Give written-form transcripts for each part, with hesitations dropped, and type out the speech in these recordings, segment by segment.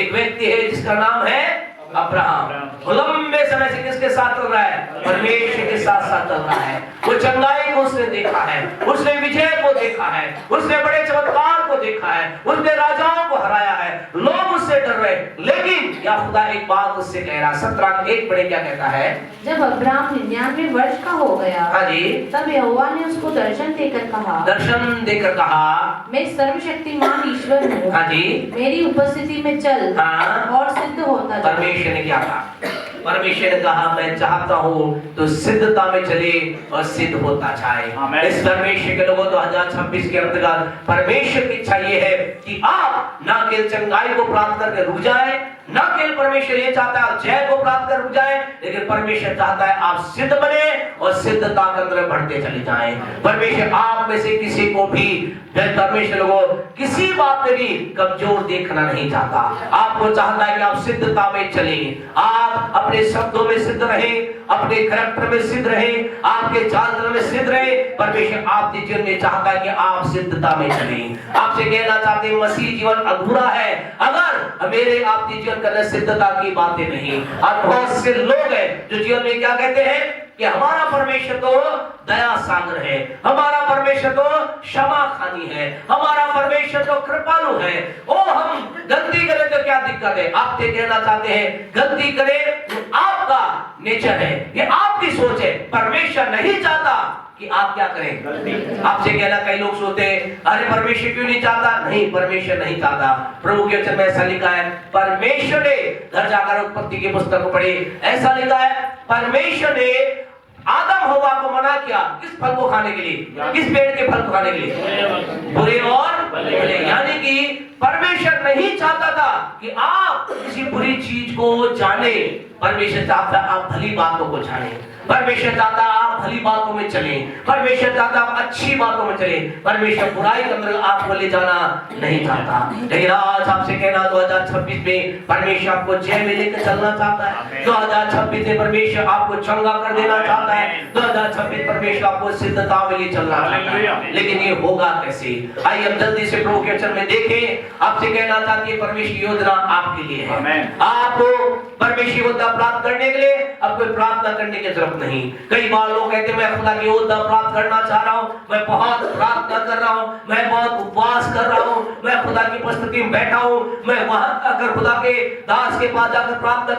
एक व्यक्ति है जिसका नाम है अब्राहम। वो लंबे समय से किसके साथ चल रहा है? परमेश्वर के साथ साथ चल रहा है। वो चंगाई को उसने देखा है, उसने विजय को देखा है, उसने बड़े चमत्कार को देखा है, उसने राजाओं को हराया है, लोग उससे डर रहे। लेकिन क्या खुदा एक बात उससे कह रहा, 17:1 पढ़े क्या कहता है? जब अब्राहम 99 वर्ष का हो गया, हाँ जी, तब यहोवा ने उसको दर्शन देकर कहा, मैं सर्वशक्तिमान ईश्वर हूँ, हाँ जी, मेरी उपस्थिति में चल, हाँ, और सिद्ध होता जा। परमेश्वर ने क्या कहा? परमेश्वर ने कहा मैं चाहता हूँ तो सिद्धता में चले और सिद्ध होता जाए। इस परमेश्वर के लोगों 2026 के अंतर्गत परमेश्वर की इच्छा ये है कि आप ना केवल चंगाई को प्राप्त करके रुक जाए, ना केवल परमेश्वर ये चाहता है आप जय को प्राप्त कर रुक जाए, लेकिन परमेश्वर चाहता है आप सिद्ध बने और सिद्धता के अंदर बढ़ते चले जाएं। परमेश्वर आप में से किसी को भी, परमेश्वर लोगों, किसी बात में भी कमजोर देखना नहीं चाहता। आपको चाहता है कि आप सिद्धता में चलें, आप अपने शब्दों में सिद्ध रहें, अपने करैक्टर में सिद्ध रहें, आपके चाल चलन में सिद्ध रहें। परमेश्वर आपके जीवन में चाहता है कि आप सिद्धता में चलें। आपसे कहना चाहते हैं मसीह जीवन अधूरा है अगर मेरे आपके जीवन करने सिद्धता की बातें नहीं। और बहुत से लोग हैं जो जीवन में क्या कहते हैं कि हमारा परमेश्वर तो दया सागर है, हमारा परमेश्वर तो क्षमा खानी है, हमारा परमेश्वर तो कृपालु है। ओ हम गलती करें तो क्या दिक्कत है? आपसे कहना चाहते हैं गलती करें तो आपका नेचर है, ये आपकी सोच है। परमेश्वर नहीं चाहता कि आप क्या करें। आपसे कहना, कई लोग सोचते हैं अरे परमेश्वर क्यों नहीं चाहता? नहीं, परमेश्वर नहीं चाहता। प्रभु के वचन में ऐसा लिखा है, परमेश्वर ने, घर जाकर उत्पत्ति की पुस्तक को पढ़े, ऐसा लिखा है परमेश्वर ने आदम हव्वा को मना किया किस फल को खाने के लिए? किस पेड़ के फल को खाने के लिए? बुरे और भले। यानी कि परमेश्वर नहीं चाहता था कि आप किसी बुरी चीज को जाने, परमेश्वर चाहता आप भली बातों को जाने, परमेश्वर चाहता आप भली बातों में चलें, परमेश्वर चाहता आप अच्छी बातों में चलें। परमेश्वर बुराई के अंदर आपको ले जाना नहीं चाहता। लेकिन आज आपसे कहना 2026 में परमेश्वर आपको जय में लेकर चलना चाहता है। 2026 में परमेश्वर आपको चंगा कर देना चाहता है। 2026 परमेश्वर आपको सिद्धता में ले चलना चाहता है। लेकिन ये होगा कैसे? आइए हम जल्दी से प्रभु के वचन में देखें। आपसे कहना चाहती है परमेश्वर योजना आपके लिए है। आपको परमेश्वर योजना प्राप्त करने के लिए अब कोई प्रार्थना करने की जरूरत नहीं। कई बार लोग कहते हैं मैं खुदा की योजना प्राप्त करना चाह रहा हूँ, मैं बहुत प्रार्थना कर रहा हूँ, मैं बहुत उपवास कर रहा हूँ, मैं खुदा की उपस्थिति में बैठा हूँ, मैं वहां अगर खुदा के दास के पास जाकर प्रार्थना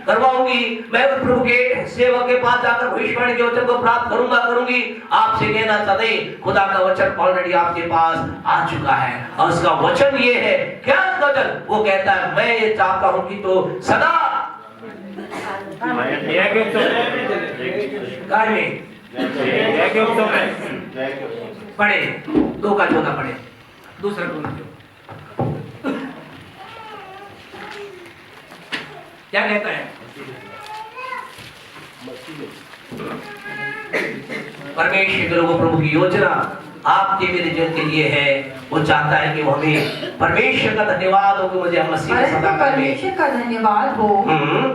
करवाऊंगी, मैं प्रभु के सेवक के पास जाकर भविष्यवाणी के वचन को प्राप्त करूंगी। आपसे कहना चाहते खुदा का वचन ऑलरेडी आपके पास आ चुका है और उसका वचन ये है, क्या वचन? वो कहता है मैं ये चाहता हूँ कि तो सदा पढ़े 2:14 पढ़े, दूसरा क्या कहता है? परमेश्वर के लोगों, प्रभु की योजना आपके मेरे जीवन के लिए है। वो चाहता है कि वो हमें, परमेश्वर का धन्यवाद हो कि मुझे मसीह में सदा, परमेश्वर का धन्यवाद हो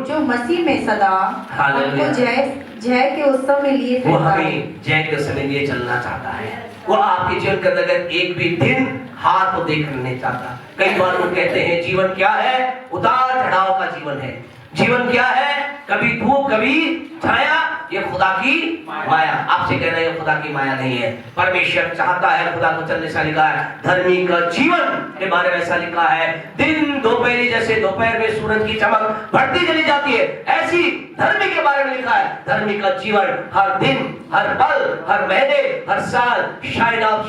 जो मसीह में सदा हमको जय के उत्सव में लिए, वो हमें जय के उत्सव में लिए चलना चाहता है। वो आपके जीवन के अंदर एक भी दिन हाथ को देखना नहीं चाहता। कई बार लोग कहते हैं जीवन क्या है? उतार चढ़ाव का जीवन है। जीवन क्या है? कभी धूप कभी छाया, ये खुदा की माया। आपसे कहना है ये खुदा की माया नहीं है। परमेश्वर चाहता है, खुदा को वचन ऐसा लिखा है, धर्मी का जीवन के बारे में ऐसा लिखा है, दिन दोपहरी जैसे दोपहर में सूरज की चमक बढ़ती चली जाती है, ऐसी धर्मी के बारे में लिखा है, धर्मी का जीवन हर दिन, हर पल, हर महीने, हर साल शाइन अप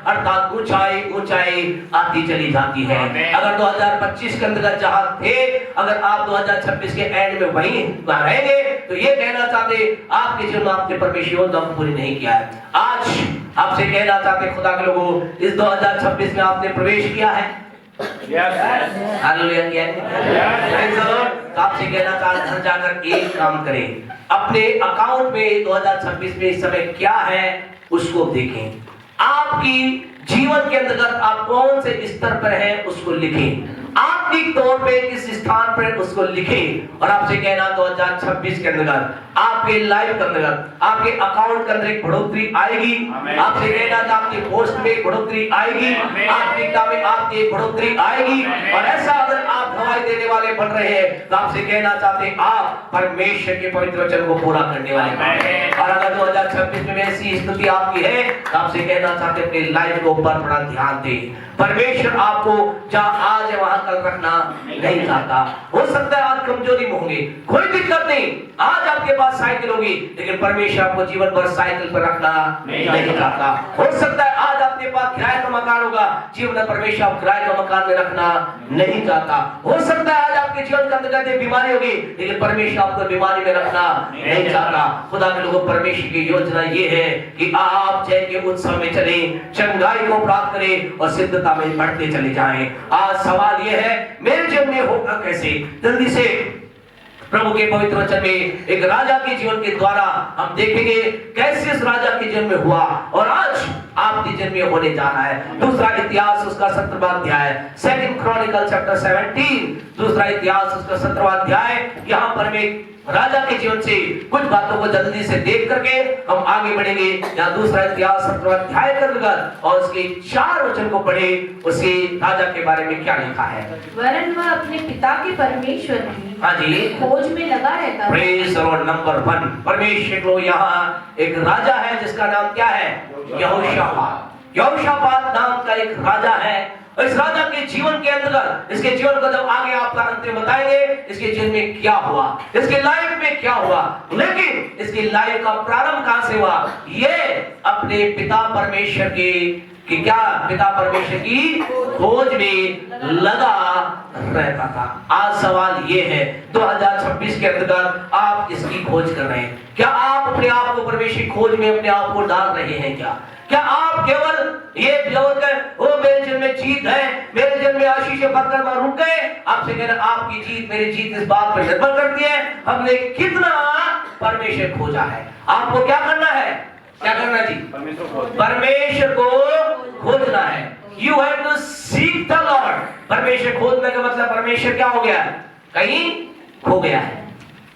अर्थात ऊंचाई आती चली जाती है। अगर 2025 के अंतर्गत जहां थे, अगर आप 2026 के एंड में वहीं रहेंगे तो ये कहना चाहते आपके जीवन में आपने परमेश्वर योजना पूरी नहीं किया है। आज आपसे कहना चाहते खुदा के लोगों, इस 2026 में आपने प्रवेश किया है। हालेलुया किया है। आपसे कहना चाहते घर जाकर एक काम करें, अपने अकाउंट में 2026 में इस समय क्या है उसको देखें। आपकी जीवन के अंतर्गत आप कौन से स्तर पर हैं उसको लिखें। आपके शाब्दिक तौर पे इस स्थान पर उसको लिखे और आपसे कहना 2026 के अंतर्गत आपके लाइफ के अंतर्गत आपके अकाउंट के अंदर एक बढ़ोतरी आएगी। आपसे कहना था आपकी पोस्ट में बढ़ोतरी आएगी, आत्मिकता में आपकी बढ़ोतरी आएगी। और ऐसा अगर आप गवाही देने वाले बन रहे हैं तो आपसे कहना चाहते हैं आप परमेश्वर के पवित्र वचन को पूरा करने वाले हैं। और अगर 2026 में ऐसी स्थिति आपकी है तो आपसे कहना चाहते हैं अपनी लाइफ के ऊपर बड़ा ध्यान दें। परमेश्वर आपको जहां आज है वहां कल रखना नहीं चाहता। हो सकता है आज कमजोरी में होंगे, कोई दिक्कत नहीं, आज आपके पास साइकिल होगी, लेकिन परमेश्वर आपको जीवन भर साइकिल पर रखना नहीं चाहता। हो सकता है आज आपके पास किराए का मकान होगा, जीवन में परमेश्वर आप किराए का मकान में रखना नहीं चाहता। हो सकता है आज आपके जीवन के अंतर्गत बीमारी होगी, लेकिन परमेश्वर आपको बीमारी में रखना नहीं चाहता। खुदा के लोगों, परमेश्वर की योजना ये है कि आप जय के उत्सव में चले, चंगाई को प्राप्त करें और सिद्धता में बढ़ते चले जाएं। आज सवाल ये है मेरे जीवन में होगा कैसे? जल्दी से प्रभु के पवित्र वचन में एक राजा के जीवन के द्वारा हम देखेंगे कैसे इस राजा के जीवन में हुआ और आज आपके जीवन में होने जा रहा है। दूसरा इतिहास उसका 17वां अध्याय, सेकंड क्रॉनिकल चैप्टर 17, दूसरा इतिहास उसका 17वां अध्याय। यहाँ पर मैं राजा के जीवन से कुछ बातों को जल्दी से देख करके हम आगे बढ़ेंगे। यहाँ दूसरा इतिहास 17वां अध्याय कर और उसके 4 वचन को पढ़े, उसे राजा के बारे में क्या लिखा है। वरन वह अपने पिता के परमेश्वर की हाँ जी खोज में लगा रहता है। प्रेज और नंबर 1 परमेश्वर को यहाँ एक राजा है जिसका नाम क्या है? यहोशापात। यहोशापात नाम का एक राजा है। इस राजा के जीवन के अंतर्गत इसके जीवन को जब आगे आपका अंतिम बताएंगे इसके जीवन में क्या हुआ, इसके लाइफ में क्या हुआ, लेकिन इसकी लाइफ का प्रारंभ कहां से हुआ? ये अपने पिता परमेश्वर की क्या पिता परमेश्वर की खोज में लगा रहता था। आज सवाल ये है 2026 के अंतर्गत आप इसकी खोज कर रहे हैं क्या? आप अपने आप को परमेश्वर की खोज में अपने आप को डाल रहे हैं क्या? क्या आप केवल ये बोलकर वो मेरे जीवन में जीत है, मेरे जीवन में आशीष बरकत में रुक गए? आपसे कहना आपकी जीत मेरी जीत इस बात पर निर्भर करती है हमने कितना परमेश्वर खोजा है। आपको क्या करना है? क्या करना जी? परमेश्वर को खोजना है। You have to seek the lord. परमेश्वर खोजने का मतलब परमेश्वर क्या हो गया है? कहीं खो गया है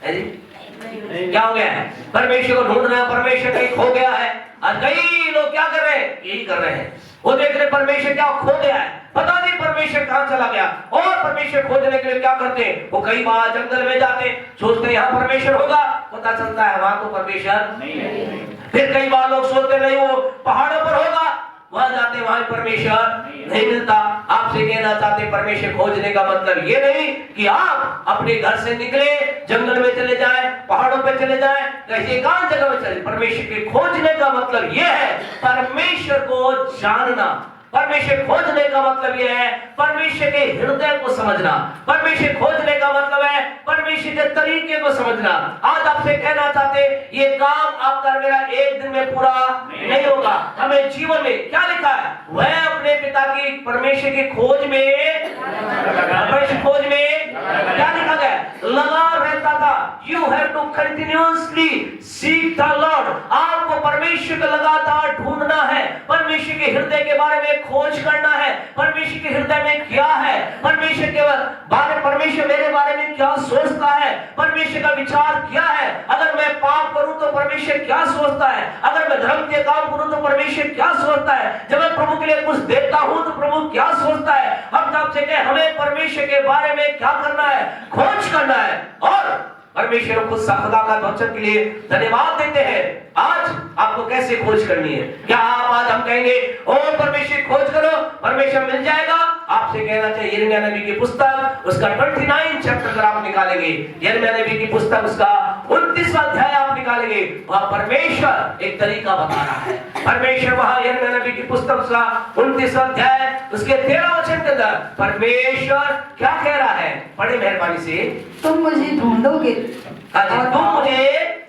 क्या हो गया है? परमेश्वर को ढूंढ रहे हैं, परमेश्वर कहीं खो गया है। और कई लोग क्या कर रहे हैं? यही कर रहे हैं, वो देख रहे परमेश्वर क्या खो गया है, पता नहीं परमेश्वर कहां चला गया। और परमेश्वर खोजने के लिए क्या करते हैं? वो कई बार जंगल में जाते, सोचते हैं यहाँ परमेश्वर होगा, पता चलता है वहां तो परमेश्वर नहीं है। फिर कई बार लोग सोचते नहीं वो पहाड़ों पर होगा, वहां जाते वहां परमेश्वर नहीं मिलता। आपसे कहना चाहते परमेश्वर खोजने का मतलब ये नहीं कि आप अपने घर से निकले जंगल में चले जाएं, पहाड़ों पे चले जाएं, कहीं एकांत जगह में चले। परमेश्वर के खोजने का मतलब ये है परमेश्वर को जानना। परमेश्वर खोजने का मतलब यह है परमेश्वर के हृदय को समझना। परमेश्वर खोजने का मतलब है परमेश्वर के तरीके को समझना। आज आपसे कहना चाहते ये काम आपका मेरा एक दिन में पूरा नहीं होगा। हमें जीवन में क्या लिखा है? वह अपने पिता की परमेश्वर की खोज में, परमेश्वर खोज में क्या लिखा गया? लगा रहता था। You have to continuously seek the lord. आपको परमेश्वर को लगातार ढूंढना है, परमेश्वर के हृदय के बारे में खोज करना है। परमेश्वर के हृदय में क्या है, परमेश्वर के बारे, परमेश्वर मेरे बारे में क्या सोचता है, परमेश्वर का विचार क्या है। अगर मैं पाप करूं तो परमेश्वर क्या सोचता है, अगर मैं धर्म के काम करूं तो परमेश्वर क्या सोचता है, जब मैं प्रभु के लिए कुछ देता हूं तो प्रभु क्या सोचता है। हम आपसे कहें हमें परमेश्वर के बारे में क्या करना है? खोज करना है। और परमेश्वर खुद खुदा का वचन के लिए धन्यवाद देते हैं। आज आपको कैसे खोज करनी है? क्या आप आज हम कहेंगे ओ परमेश्वर खोज करो, परमेश्वर मिल जाएगा? आपसे कहना चाहिए यिर्मयाह नबी की पुस्तक उसका 29 चैप्टर अगर आप निकालेंगे, यिर्मयाह नबी की पुस्तक उसका 29वां अध्याय आप निकालेंगे, वहां परमेश्वर एक तरीका बता रहा है। परमेश्वर वहां यिर्मयाह नबी की पुस्तक उसका 29वां अध्याय उसके 13 वचन के अंदर परमेश्वर क्या कह रहा है? बड़े मेहरबानी से तुम मुझे ढूंढोगे,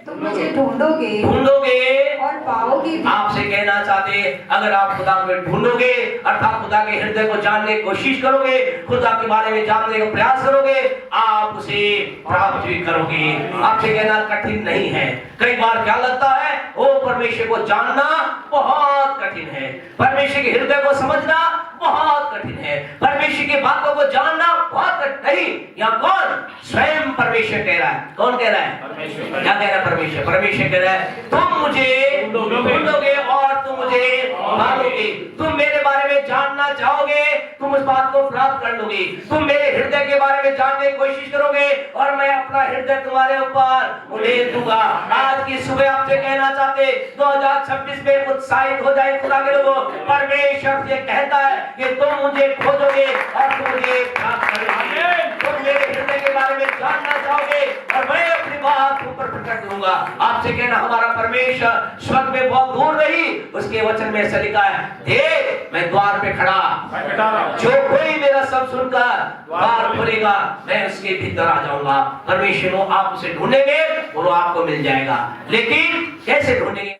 तुम मुझे ढूंढोगे और पाओगे। आपसे कहना चाहते अगर आप खुदा को ढूंढोगे अर्थात खुदा के हृदय को जानने की कोशिश करोगे, खुदा के बारे में जानने का प्रयास करोगे, आप उसे प्राप्त भी करोगे। आपसे कहना कठिन नहीं है। कई बार क्या लगता है ओ परमेश्वर को जानना बहुत कठिन है, परमेश्वर के हृदय को समझना बहुत कठिन है। परमेश्वर की बातों को जानना बहुत कठिन नहीं। यहाँ कौन? स्वयं परमेश्वर कह रहा है। कौन कह रहा है? परमेश्वर। क्या कह रहा है परमेश्वर? परमेश्वर कह रहा है तुम मुझे ढूंढोगे और तुम मुझे पाओगे। तुम मेरे बारे में जानना चाहोगे, तुम उस बात को प्राप्त कर लोगे। तुम मेरे हृदय के बारे में जानने की कोशिश करोगे और मैं अपना हृदय तुम्हारे ऊपर उड़ेल दूंगा। आज की सुबह आपसे कहना चाहते 2026 में उत्साहित हो जाए खुदा के लोगों। परमेश्वर से कहता है कि तुम मुझे खोजोगे और तुम मुझे प्राप्त करोगे। तुम मेरे हृदय के बारे में जानना चाहोगे और मैं अपनी बात ऊपर प्रकट करूंगा। आपसे कहना हमारा परमेश्वर स्वर्ग में बहुत दूर नहीं, उसके वचन में ऐसा लिखा है, देख मैं द्वार पे खड़ा, जो कोई मेरा सब सुनकर द्वार खोलेगा मैं उसके भीतर आ जाऊंगा। परमेश्वर आप उसे ढूंढेंगे और वो आपको मिल जाएगा। लेकिन कैसे ढूंढेंगे?